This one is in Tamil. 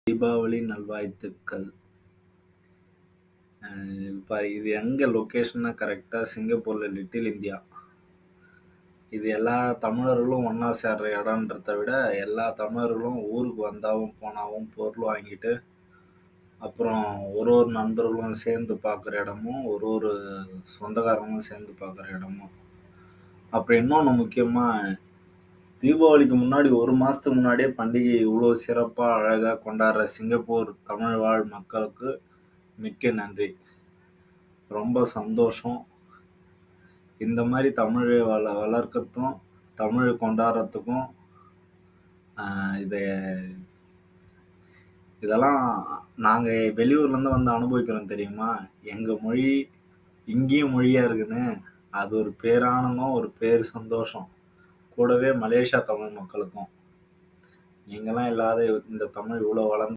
தீபாவளி நல்வாழ்த்துக்கள். இது எங்க லொக்கேஷன்னா கரெக்டா சிங்கப்பூர்ல லிட்டில் இந்தியா. இது எல்லா தமிழர்களும் ஒண்ணா சேர்ற இடம்ன்றத விட எல்லா தமிழர்களும் ஊருக்கு வந்தாவும் போனாவும் பொருள் வாங்கிட்டு அப்புறம் ஒரு ஒரு நண்பர்களும் சேர்ந்து பார்க்குற இடமும் ஒரு சொந்தக்காரங்களும் சேர்ந்து பார்க்குற இடமும். அப்புறம் இன்னொன்று முக்கியமா தீபாவளிக்கு முன்னாடி ஒரு மாசத்துக்கு முன்னாடியே பண்டிகை இவ்வளோ சிறப்பா அழகா கொண்டாடுற சிங்கப்பூர் தமிழ் வாழ் மக்களுக்கு மிக்க நன்றி. ரொம்ப சந்தோஷம். இந்த மாதிரி தமிழை வளர்க்கறதும் தமிழ் கொண்டாடுறதுக்கும் இதை இதெல்லாம் நாங்கள் வெளியூர்லேருந்து வந்து அனுபவிக்கிறோம் தெரியுமா. எங்கள் மொழி இங்கேயும் மொழியாக இருக்குன்னு அது ஒரு பேரானந்தம், ஒரு பேர் சந்தோஷம். கூடவே மலேசியா தமிழ் மக்களுக்கும் நீங்களாம் இல்லாத இந்த தமிழ் இவ்வளோ வளர்ந்து